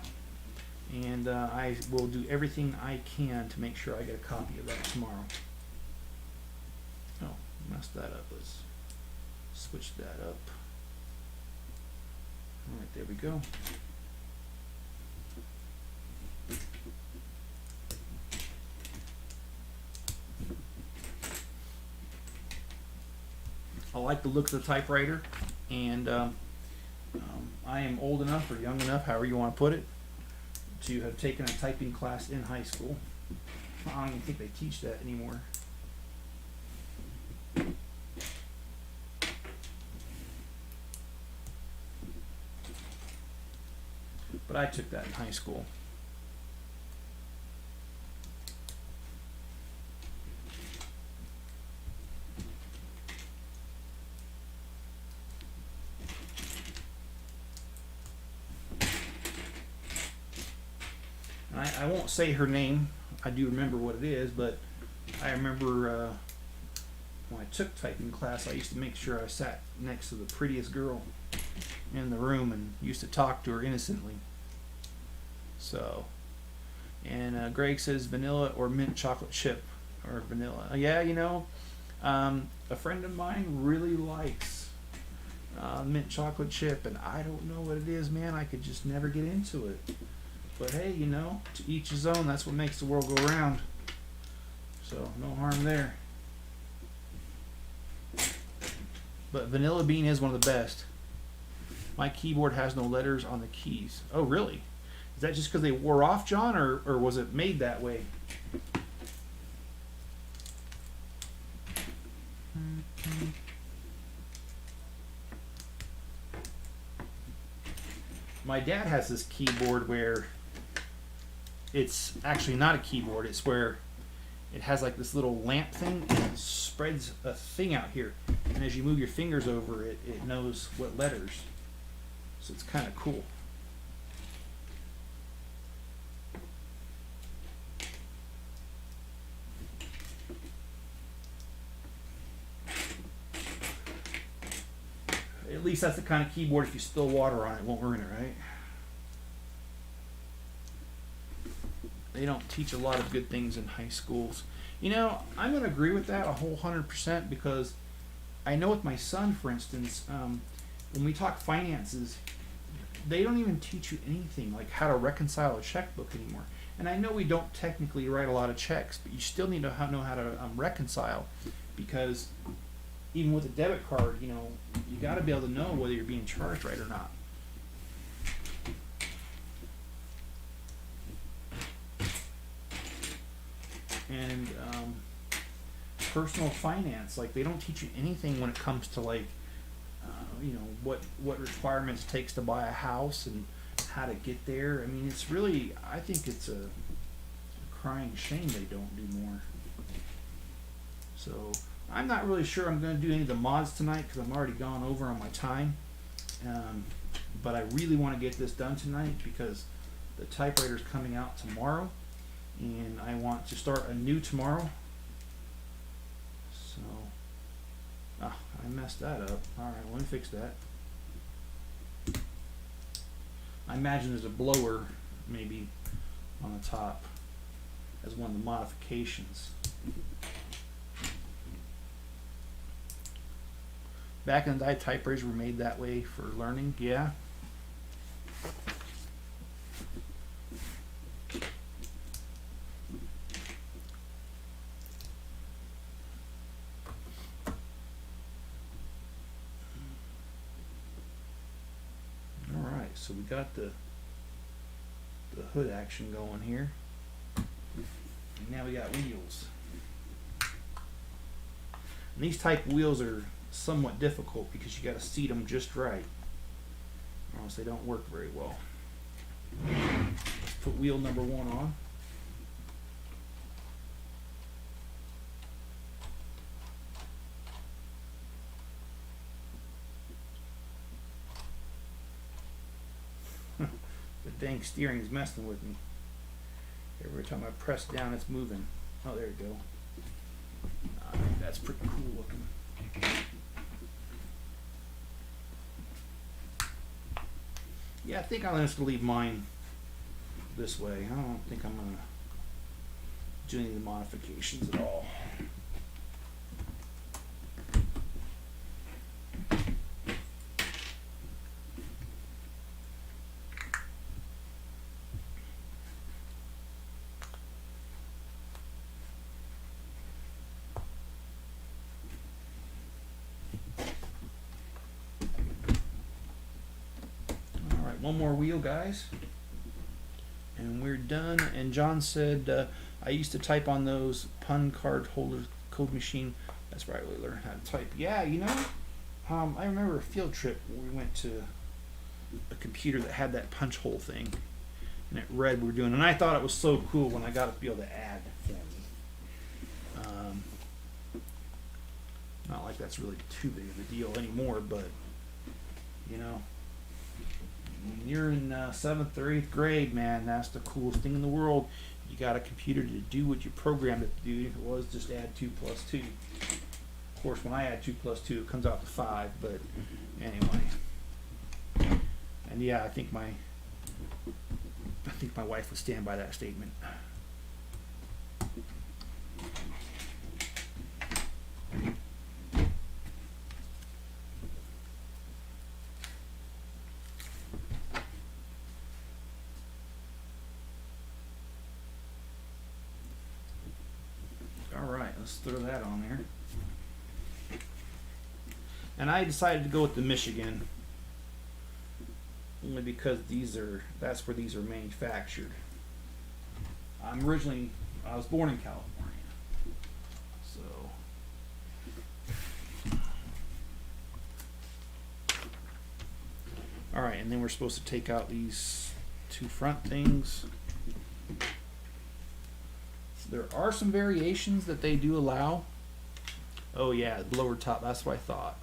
And I will do everything I can to make sure I get a copy of that tomorrow. Oh, messed that up. Let's switch that up. All right, there we go. I like the look of the typewriter, and I am old enough or young enough, however you want to put it, to have taken a typing class in high school. I don't even think they teach that anymore. But I took that in high school. I won't say her name. I do remember what it is, but I remember when I took typing class, I used to make sure I sat next to the prettiest girl in the room and used to talk to her innocently. So, and Greg says vanilla or mint chocolate chip or vanilla. Yeah, a friend of mine really likes mint chocolate chip, and I don't know what it is, man. I could just never get into it. But hey, to each his own. That's what makes the world go round. So no harm there. But vanilla bean is one of the best. My keyboard has no letters on the keys. Oh, really? Is that just because they wore off, John, or was it made that way? My dad has this keyboard where it's actually not a keyboard. It's where it has like this little lamp thing, and it spreads a thing out here. And as you move your fingers over it, it knows what letters. So it's kind of cool. At least that's the kind of keyboard, if you spill water on it, won't ruin it, right? They don't teach a lot of good things in high schools. I'm going to agree with that a whole 100%, because I know with my son, for instance, when we talk finances, they don't even teach you anything like how to reconcile a checkbook anymore. And I know we don't technically write a lot of checks, but you still need to know how to reconcile, because even with a debit card, you know, you got to be able to know whether you're being charged right or not. And personal finance, like they don't teach you anything when it comes to like, you know, what requirements it takes to buy a house and how to get there. I mean, it's really, I think it's a crying shame they don't do more. So I'm not really sure I'm going to do any of the mods tonight because I'm already gone over on my time. But I really want to get this done tonight because the typewriter's coming out tomorrow, and I want to start anew tomorrow. So, I messed that up. Alright, let me fix that. I imagine there's a blower maybe on the top as one of the modifications. Back in the day, typewriters were made that way for learning, yeah. Alright, so we got the hood action going here. And now we got wheels. And these type of wheels are somewhat difficult because you got to seat them just right, or else they don't work very well. Let's put wheel number 1 on. The dang steering is messing with me. Every time I press down, it's moving. Oh, there you go. I think that's pretty cool looking. Yeah, I think I'm just going to leave mine this way. I don't think I'm going to do any of the modifications at all. One more wheel, guys, and we're done. And John said, I used to type on those pun card holder code machine. That's where I really learned how to type. Yeah, you know, I remember a field trip where we went to a computer that had that punch hole thing, and it read what we were doing, and I thought it was so cool when I got to be able to add for me. Not like that's really too big of a deal anymore, but you know, when you're in 7th or 8th grade, man, that's the coolest thing in the world. You got a computer to do what you programmed it to do. If it was just add 2 plus 2. Of course, when I add 2 plus 2, it comes out to 5. But anyway, and yeah, I think my wife would stand by that statement. Let's throw that on there. And I decided to go with the Michigan only because that's where these are manufactured. I was born in California. So alright, and then we're supposed to take out these 2 front things. There are some variations that they do allow. Oh yeah, blower top, that's what I thought.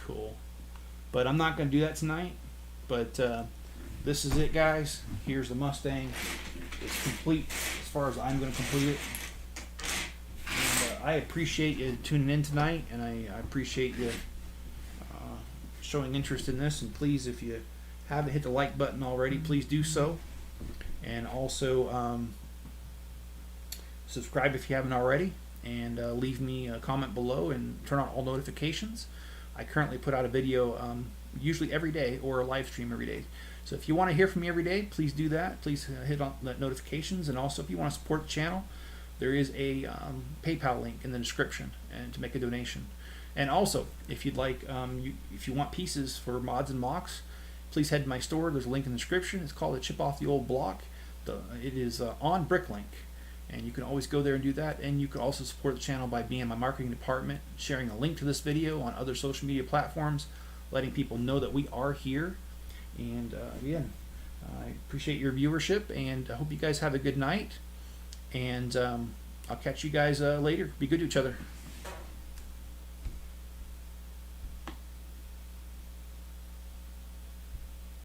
Cool. But I'm not going to do that tonight. But this is it, guys. Here's the Mustang. It's complete as far as I'm going to complete it. And I appreciate you tuning in tonight, and I appreciate you showing interest in this. And please, if you haven't hit the like button already, please do so. And also subscribe if you haven't already, and leave me a comment below and turn on all notifications. I currently put out a video usually every day, or a live stream every day. So if you want to hear from me every day, please do that. Please hit on the notifications, and also if you want to support the channel, there is a PayPal link in the description and to make a donation. And also, if you'd like, if you want pieces for mods and mocks, please head to my store. There's a link in the description. It's called the Chip Off the Old Block. It is on Bricklink, and you can always go there and do that. And you can also support the channel by being in my marketing department, sharing a link to this video on other social media platforms, letting people know that we are here. And again, I appreciate your viewership, and I hope you guys have a good night. And I'll catch you guys later. Be good to each other.